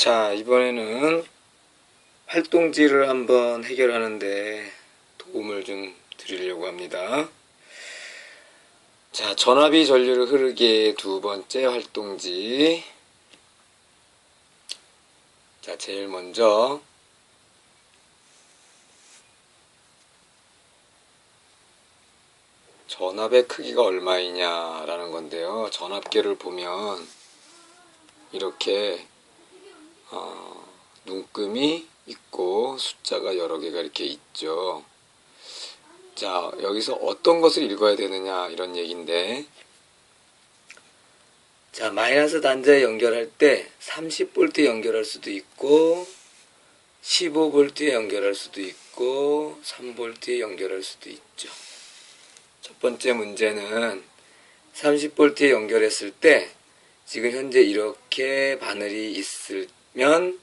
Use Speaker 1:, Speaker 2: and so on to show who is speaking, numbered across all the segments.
Speaker 1: 자, 이번에는 활동지를 한번 해결하는데 도움을 좀 드리려고 합니다. 자, 전압이 전류를 흐르게 두 번째 활동지. 자, 제일 먼저 전압의 크기가 얼마이냐 라는 건데요. 전압계를 보면 이렇게 눈금이 있고 숫자가 여러 개가 이렇게 있죠. 자, 여기서 어떤 것을 읽어야 되느냐 이런 얘기인데, 자, 마이너스 단자에 연결할 때 30V에 연결할 수도 있고 15V에 연결할 수도 있고 3V에 연결할 수도 있죠. 첫 번째 문제는 30V에 연결했을 때 지금 현재 이렇게 바늘이 있으면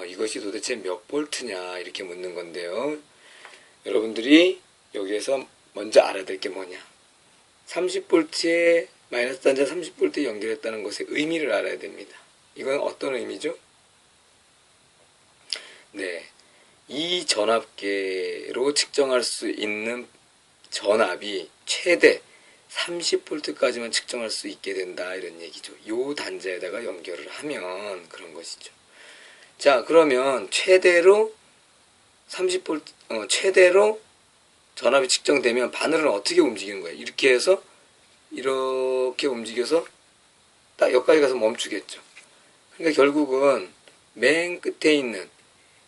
Speaker 1: 이것이 도대체 몇 볼트냐 이렇게 묻는 건데요. 여러분들이 여기에서 먼저 알아야 될 게 뭐냐, 30V에 마이너스 단자 30V에 연결했다는 것의 의미를 알아야 됩니다. 이건 어떤 의미죠? 네, 이 전압계로 측정할 수 있는 전압이 최대 30V까지만 측정할 수 있게 된다 이런 얘기죠. 요 단자에다가 연결을 하면 그런 것이죠. 자, 그러면 최대로 30V, 최대로 전압이 측정되면 바늘은 어떻게 움직이는 거예요? 이렇게 해서 이렇게 움직여서 딱 여기까지 가서 멈추겠죠. 그러니까 결국은 맨 끝에 있는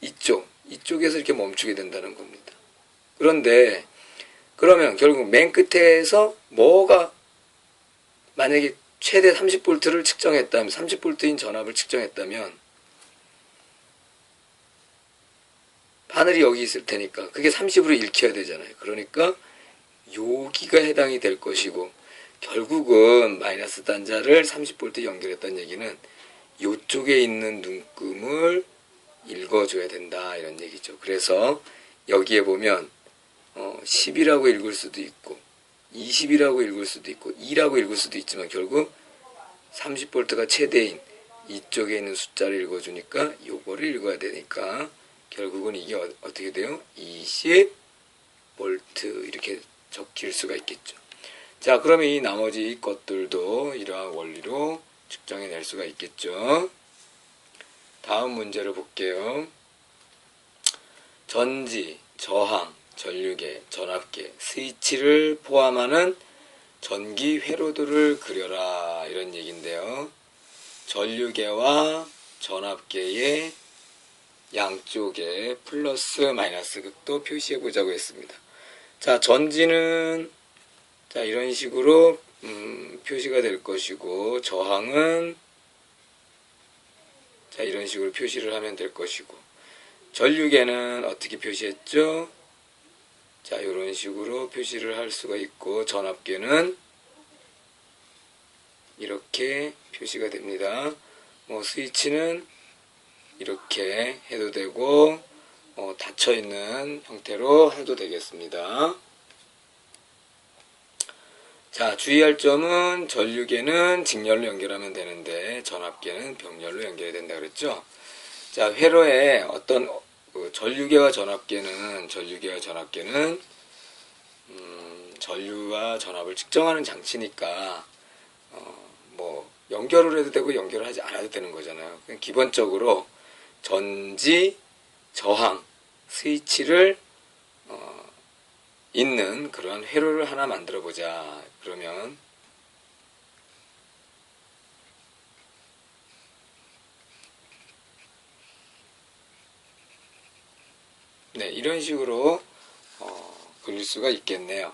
Speaker 1: 이쪽에서 이렇게 멈추게 된다는 겁니다. 그런데 그러면 결국 맨 끝에서 뭐가, 만약에 최대 30V를 측정했다면, 30V인 전압을 측정했다면 바늘이 여기 있을 테니까 그게 30으로 읽혀야 되잖아요. 그러니까 여기가 해당이 될 것이고, 결국은 마이너스 단자를 30V에 연결했다는 얘기는 이쪽에 있는 눈금을 읽어줘야 된다 이런 얘기죠. 그래서 여기에 보면 10이라고 읽을 수도 있고 20이라고 읽을 수도 있고 2라고 읽을 수도 있지만 결국 30V가 최대인 이쪽에 있는 숫자를 읽어주니까 요거를 읽어야 되니까 결국은 이게 어떻게 돼요? 20V 이렇게 적힐 수가 있겠죠. 자, 그러면 이 나머지 것들도 이러한 원리로 측정해 낼 수가 있겠죠. 다음 문제를 볼게요. 전지, 저항, 전류계, 전압계, 스위치를 포함하는 전기 회로도를 그려라 이런 얘기인데요. 전류계와 전압계의 양쪽에 플러스 마이너스 극도 표시해 보자고 했습니다. 자, 전지는 자 이런 식으로 표시가 될 것이고, 저항은 자 이런 식으로 표시를 하면 될 것이고, 전류계는 어떻게 표시했죠? 자, 이런 식으로 표시를 할 수가 있고, 전압계는 이렇게 표시가 됩니다. 스위치는 이렇게 해도 되고 닫혀있는 형태로 해도 되겠습니다. 자, 주의할 점은 전류계는 직렬로 연결하면 되는데 전압계는 병렬로 연결이 된다 그랬죠. 자, 회로에 어떤 전류계와 전압계는 전류와 전압을 측정하는 장치니까 연결을 해도 되고 연결을 하지 않아도 되는 거잖아요. 기본적으로 전지, 저항, 스위치를 있는 그런 회로를 하나 만들어 보자. 그러면 네, 이런 식으로 그릴 수가 있겠네요.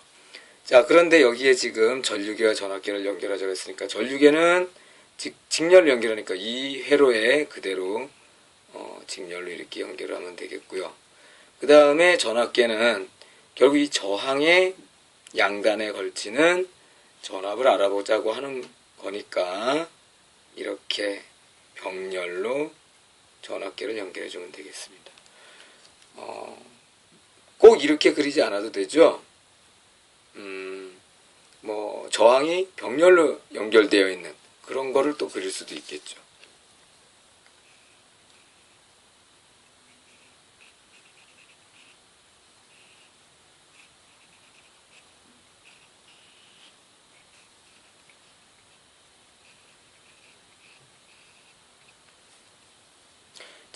Speaker 1: 자, 그런데 여기에 지금 전류계와 전압계를 연결하자고 했으니까 전류계는 직렬로 연결하니까 이 회로에 그대로 직렬로 이렇게 연결하면 되겠고요. 그 다음에 전압계는 결국 이 저항의 양단에 걸치는 전압을 알아보자고 하는 거니까 이렇게 병렬로 전압계를 연결해 주면 되겠습니다. 꼭 이렇게 그리지 않아도 되죠. 저항이 병렬로 연결되어 있는 그런 거를 또 그릴 수도 있겠죠.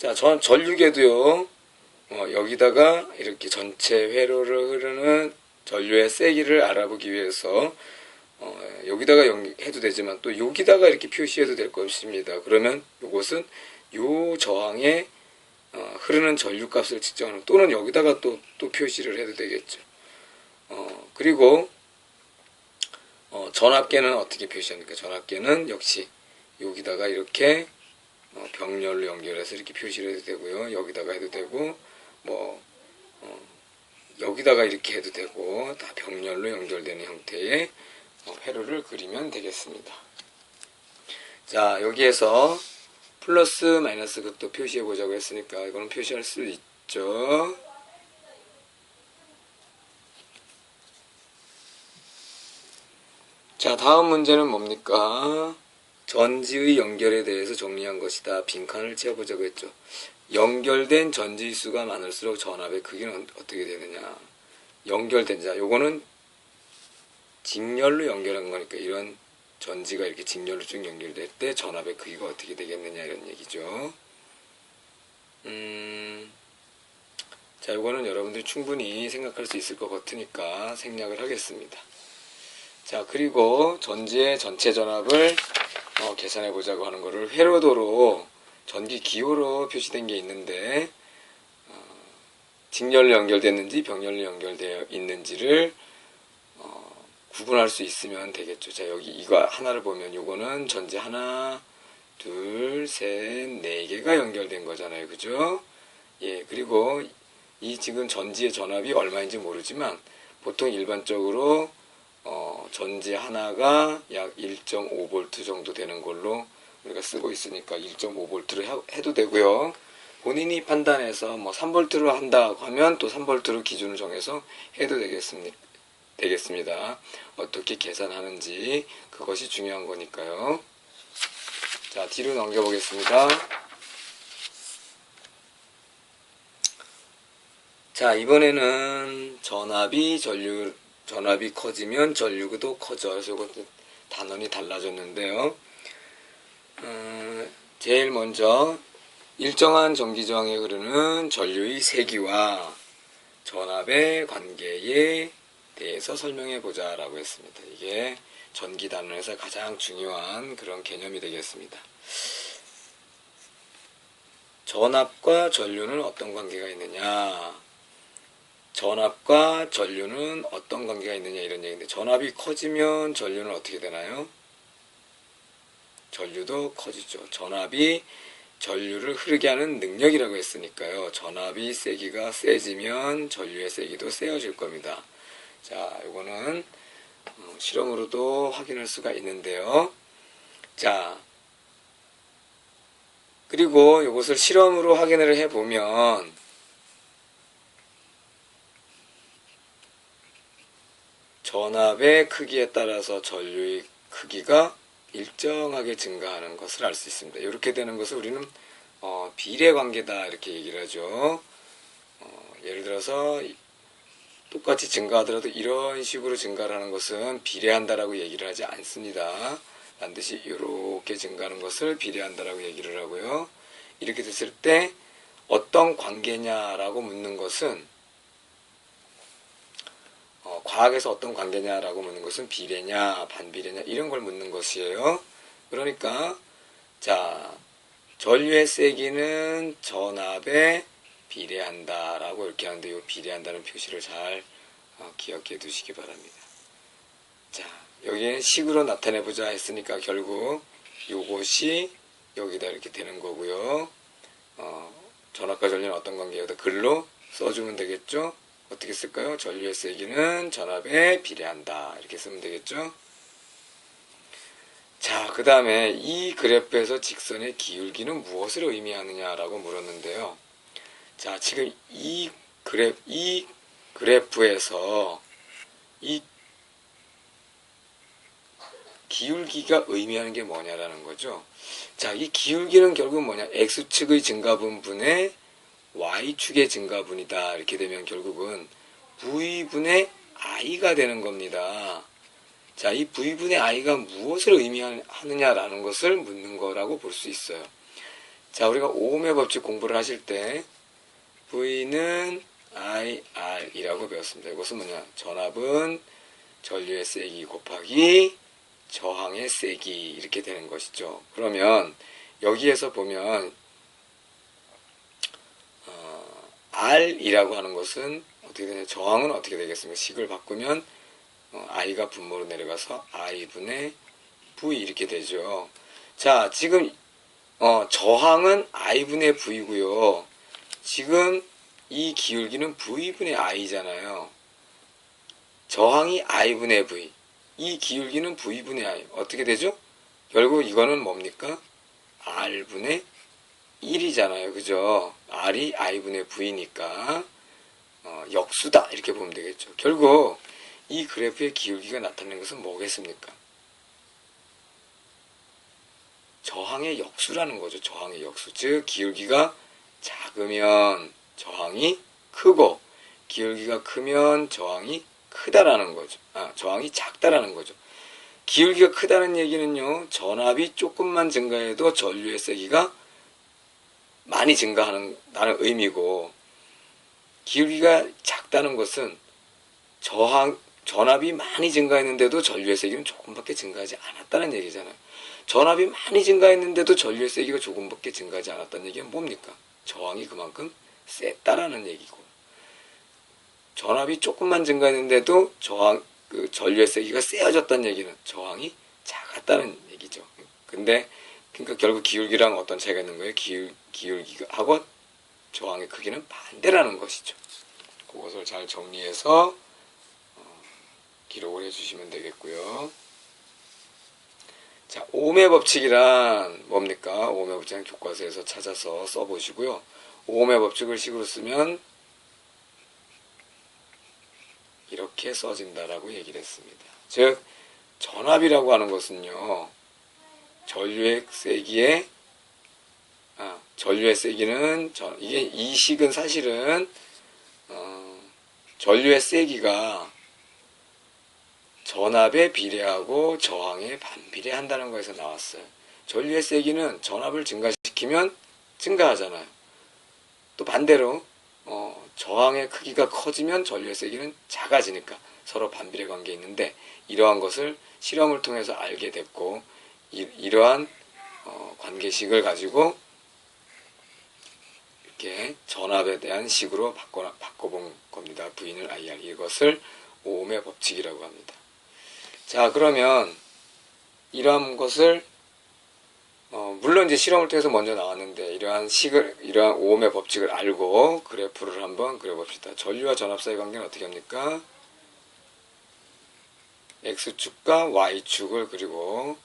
Speaker 1: 자, 전류계도요. 여기다가 이렇게 전체 회로를 흐르는 전류의 세기를 알아보기 위해서 여기다가 해도 되지만 또 여기다가 이렇게 표시해도 될 것입니다. 그러면 이것은 요 저항에 흐르는 전류 값을 측정하는, 또는 여기다가 또 표시를 해도 되겠죠. 그리고 전압계는 어떻게 표시합니까? 전압계는 역시 여기다가 이렇게 병렬로 연결해서 이렇게 표시를 해도 되고요. 여기다가 해도 되고, 여기다가 이렇게 해도 되고, 다 병렬로 연결되는 형태의 회로를 그리면 되겠습니다. 자, 여기에서 플러스 마이너스 극도 표시해 보자고 했으니까 이거는 표시할 수 있죠. 자, 다음 문제는 뭡니까? 전지의 연결에 대해서 정리한 것이다. 빈칸을 채워보자고 했죠. 연결된 전지의 수가 많을수록 전압의 크기는 어떻게 되느냐. 연결된, 자, 요거는 직렬로 연결한 거니까 이런 전지가 이렇게 직렬로 쭉 연결될 때 전압의 크기가 어떻게 되겠느냐 이런 얘기죠. 자, 요거는 여러분들이 충분히 생각할 수 있을 것 같으니까 생략을 하겠습니다. 자, 그리고 전지의 전체 전압을 계산해 보자고 하는 거를 회로도로 전기 기호로 표시된 게 있는데, 직렬로 연결됐는지 병렬로 연결되어 있는지를 구분할 수 있으면 되겠죠. 자, 여기 이거 하나를 보면 요거는 전지 하나, 둘, 셋, 네 개가 연결된 거잖아요. 그죠? 예, 그리고 이 지금 전지의 전압이 얼마인지 모르지만 보통 일반적으로 전지 하나가 약 1.5V 정도 되는 걸로 우리가 쓰고 있으니까 1.5V로 해도 되고요. 본인이 판단해서 3V로 한다고 하면 또 3V로 기준을 정해서 해도 되겠습니다. 어떻게 계산하는지 그것이 중요한 거니까요. 자, 뒤로 넘겨보겠습니다. 자, 이번에는 전압이 커지면 전류도 커져. 그래서 이것도 단원이 달라졌는데요. 제일 먼저 일정한 전기 저항에 흐르는 전류의 세기와 전압의 관계에 대해서 설명해 보자 라고 했습니다. 이게 전기 단원에서 가장 중요한 그런 개념이 되겠습니다. 전압과 전류는 어떤 관계가 있느냐, 전압과 전류는 어떤 관계가 있느냐 이런 얘기인데, 전압이 커지면 전류는 어떻게 되나요? 전류도 커지죠. 전압이 전류를 흐르게 하는 능력이라고 했으니까요. 전압이 세기가 세지면 전류의 세기도 세어질 겁니다. 자, 이거는 실험으로도 확인할 수가 있는데요. 자, 그리고 이것을 실험으로 확인을 해보면 전압의 크기에 따라서 전류의 크기가 일정하게 증가하는 것을 알 수 있습니다. 이렇게 되는 것을 우리는 비례관계다 이렇게 얘기를 하죠. 예를 들어서 똑같이 증가하더라도 이런 식으로 증가를 하는 것은 비례한다라고 얘기를 하지 않습니다. 반드시 이렇게 증가하는 것을 비례한다라고 얘기를 하고요. 이렇게 됐을 때 어떤 관계냐라고 묻는 것은, 과학에서 어떤 관계냐라고 묻는 것은 비례냐 반비례냐 이런 걸 묻는 것이에요. 그러니까 자, 전류의 세기는 전압에 비례한다 라고 이렇게 하는데, 이 비례한다는 표시를 잘 기억해 두시기 바랍니다. 자, 여기는 식으로 나타내 보자 했으니까 결국 요것이 여기다 이렇게 되는 거고요. 전압과 전류는 어떤 관계여도 글로 써주면 되겠죠. 어떻게 쓸까요? 전류의 세기는 전압에 비례한다 이렇게 쓰면 되겠죠. 자, 그 다음에 이 그래프에서 직선의 기울기는 무엇을 의미하느냐라고 물었는데요. 자, 지금 이 그래프에서 이 기울기가 의미하는 게 뭐냐라는 거죠. 자, 이 기울기는 결국 뭐냐, X축의 증가분분의 Y축의 증가분이다 이렇게 되면 결국은 V분의 I가 되는 겁니다. 자, 이 V분의 I가 무엇을 의미하느냐라는 것을 묻는 거라고 볼 수 있어요. 자, 우리가 오음의 법칙 공부를 하실 때 V는 IR이라고 배웠습니다. 이것은 뭐냐? 전압은 전류의 세기 곱하기 저항의 세기 이렇게 되는 것이죠. 그러면 여기에서 보면 R이라고 하는 것은 어떻게 되냐? 저항은 어떻게 되겠습니까? 식을 바꾸면 I가 분모로 내려가서 I분의 V 이렇게 되죠. 자, 지금 저항은 I분의 V고요. 지금 이 기울기는 V분의 I잖아요. 저항이 I분의 V. 이 기울기는 V분의 I. 어떻게 되죠? 결국 이거는 뭡니까? R분의 1이잖아요. 그죠? R이 I분의 V니까 역수다. 이렇게 보면 되겠죠. 결국 이 그래프의 기울기가 나타내는 것은 뭐겠습니까? 저항의 역수라는 거죠. 저항의 역수. 즉 기울기가 작으면 저항이 크고 기울기가 크면 저항이 크다라는 거죠. 저항이 작다라는 거죠. 기울기가 크다는 얘기는요. 전압이 조금만 증가해도 전류의 세기가 많이 증가하는 의미고, 기울기가 작다는 것은 전압이 많이 증가했는데도 전류의 세기는 조금밖에 증가하지 않았다는 얘기잖아요. 전압이 많이 증가했는데도 전류의 세기가 조금밖에 증가하지 않았다는 얘기는 뭡니까? 저항이 그만큼 셌다라는 얘기고, 전압이 조금만 증가했는데도 전류의 세기가 세어졌다는 얘기는 저항이 작았다는 얘기죠. 그러니까 결국 기울기랑 어떤 차이가 있는 거예요? 기울기하고 저항의 크기는 반대라는 것이죠. 그것을 잘 정리해서 기록을 해주시면 되겠고요. 자, 오음의 법칙이란 뭡니까? 오음의 법칙은 교과서에서 찾아서 써보시고요. 오음의 법칙을 식으로 쓰면 이렇게 써진다라고 얘기를 했습니다. 즉 전압이라고 하는 것은요, 전류의 세기는 이게 이 식은 사실은 전류의 세기가 전압에 비례하고 저항에 반비례한다는 거에서 나왔어요. 전류의 세기는 전압을 증가시키면 증가하잖아요. 또 반대로 저항의 크기가 커지면 전류의 세기는 작아지니까 서로 반비례 관계에 있는데, 이러한 것을 실험을 통해서 알게 됐고, 이러한 관계식을 가지고 이렇게 전압에 대한 식으로 바꿔본 겁니다. V는 IR. 이것을 오음의 법칙이라고 합니다. 자, 그러면 이러한 것을 물론 이제 실험을 통해서 먼저 나왔는데, 이러한 오음의 법칙을 알고 그래프를 한번 그려봅시다. 전류와 전압 사이 관계는 어떻게 합니까? X축과 Y축을 그리고,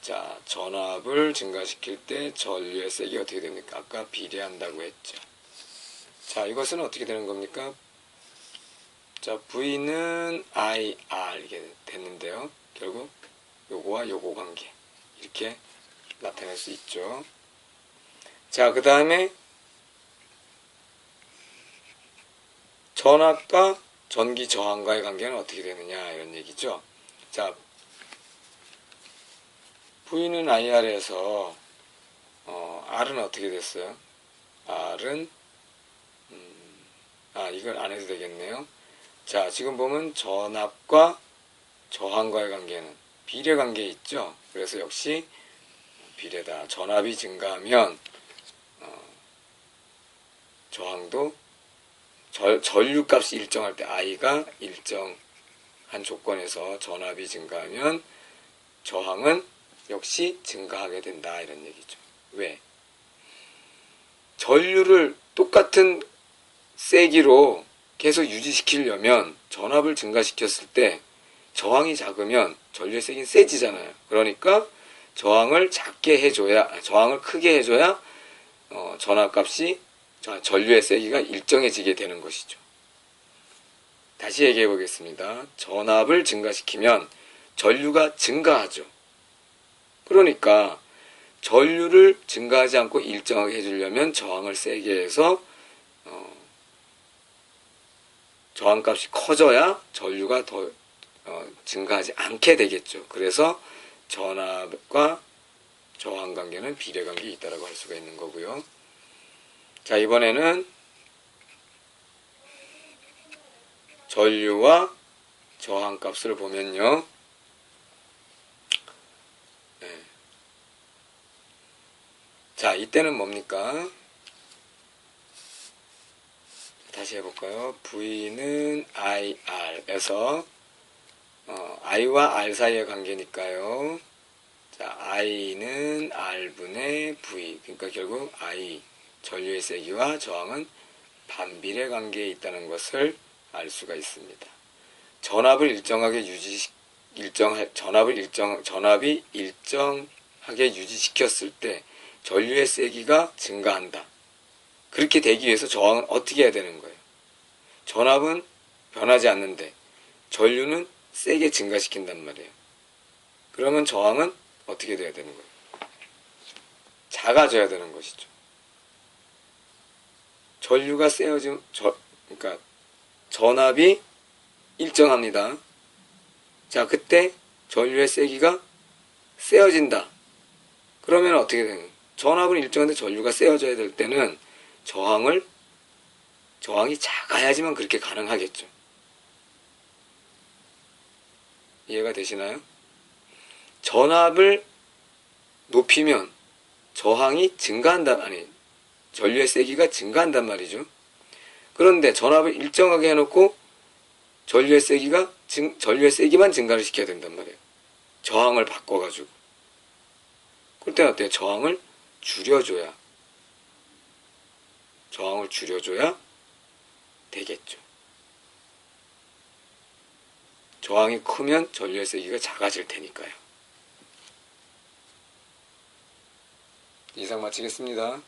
Speaker 1: 자, 전압을 증가시킬 때 전류의 세기가 어떻게 됩니까? 아까 비례한다고 했죠. 자, 이것은 어떻게 되는 겁니까? 자, V는 IR 이게 됐는데요. 결국 요거와 요거 관계 이렇게 나타낼 수 있죠. 자, 그 다음에 전압과 전기 저항과의 관계는 어떻게 되느냐 이런 얘기죠. 자, V는 IR에서 R은 어떻게 됐어요? R은 이걸 안 해도 되겠네요. 자, 지금 보면 전압과 저항과의 관계는 비례 관계 있죠. 그래서 역시 비례다. 전압이 증가하면 저항도 전류값이 일정할 때 I가 일정한 조건에서 전압이 증가하면 저항은 역시 증가하게 된다 이런 얘기죠. 왜? 전류를 똑같은 세기로 계속 유지시키려면 전압을 증가시켰을 때 저항이 작으면 전류의 세기는 세지잖아요. 그러니까 저항을 크게 해줘야 전압값이 전류의 세기가 일정해지게 되는 것이죠. 다시 얘기해 보겠습니다. 전압을 증가시키면 전류가 증가하죠. 그러니까 전류를 증가하지 않고 일정하게 해주려면 저항을 세게 해서 저항값이 커져야 전류가 더 증가하지 않게 되겠죠. 그래서 전압과 저항 관계는 비례 관계에 있다라고 할 수가 있는 거고요. 자, 이번에는 전류와 저항 값을 보면요. 네. 자, 이때는 뭡니까? 다시 해볼까요? V는 IR에서 I와 R 사이의 관계니까요. 자, I는 R분의 V. 그러니까 결국 I, 전류의 세기와 저항은 반비례 관계에 있다는 것을 알 수가 있습니다. 전압이 일정하게 유지시켰을 때 전류의 세기가 증가한다. 그렇게 되기 위해서 저항은 어떻게 해야 되는 거예요? 전압은 변하지 않는데 전류는 세게 증가시킨단 말이에요. 그러면 저항은 어떻게 돼야 되는 거예요? 작아져야 되는 것이죠. 전류가 그러니까 전압이 일정합니다. 자, 그때 전류의 세기가 세어진다. 그러면 어떻게 되는 거예요? 전압은 일정한데 전류가 세어져야 될 때는 저항이 작아야지만 그렇게 가능하겠죠. 이해가 되시나요? 전압을 높이면 저항이 전류의 세기가 증가한단 말이죠. 그런데 전압을 일정하게 해놓고 전류의 세기만 증가를 시켜야 된단 말이에요. 저항을 바꿔가지고. 그럴 때는 어때요? 저항을 줄여줘야 되겠죠. 저항이 크면 전류의 세기가 작아질 테니까요. 이상 마치겠습니다.